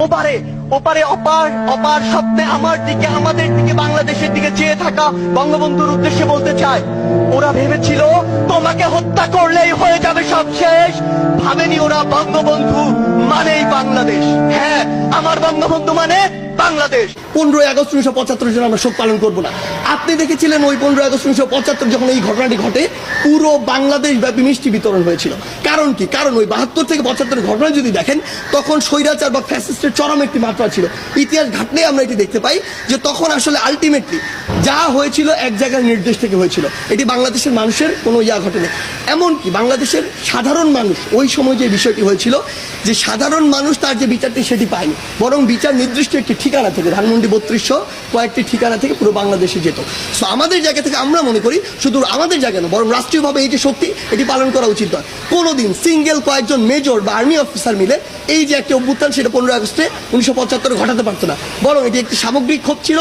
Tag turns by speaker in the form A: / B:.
A: ওপারে ওপারে অপার অপার স্বপ্নে আমার দিকে আমাদের দিকে বাংলাদেশের দিকে চেয়ে থাকা বঙ্গবন্ধুর উদ্দেশ্যে বলতে চাই, ওরা ভেবেছিল তোমাকে হত্যা করলেই হয়ে যাবে সব শেষ। ভাবেনি ওরা বঙ্গবন্ধু মানেই বাংলাদেশ। হ্যাঁ, আমার বঙ্গবন্ধু মানে বাংলাদেশ। 15ই আগস্ট 1975 জন্য আমরা শোক পালন করবো না। আপনি দেখেছিলেন ওই 15ই আগস্ট 1975 যখন এই ঘটনাটি ঘটে, পুরো বাংলাদেশ ব্যাপী মিষ্টি বিতরণ হয়েছিল। কারণ কি? কারণ ওই 72 থেকে 75 ঘটনা যদি দেখেন, তখন স্বৈরাচার বা ফ্যাসিস্টের চরম একটি মাত্রা ছিল। ইতিহাস ঘাটলে আমরা এটি দেখতে পাই যে তখন আসলে আলটিমেটলি যা হয়েছিল এক জায়গার নির্দেশ থেকে হয়েছিল। এটি বাংলাদেশের মানুষের কোনো ঘটেনি। এমনকি বাংলাদেশের সাধারণ মানুষ ওই সময় যে বিষয়টি হয়েছিল, যে সাধারণ মানুষ তার যে বিচারটি সেটি পায়নি, বরং বিচার নির্দিষ্ট একটি ঠিকানা থেকে, ধানমন্ডি 3200 কয়েকটি ঠিকানা থেকে পুরো বাংলাদেশে যেত। সো আমাদের জায়গা থেকে আমরা মনে করি শুধু আমাদের জায়গা না, বরং রাষ্ট্রীয়ভাবে এই যে শক্তি, এটি পালন করা উচিত নয়। কোনোদিন সিঙ্গেল কয়েকজন মেজর বা আর্মি অফিসার মিলে এই যে একটি অভ্যুত্থান, সেটা 15ই আগস্টে 1975 ঘটাতে পারতো না, বরং এটি একটি সামগ্রিক ক্ষোভ ছিল।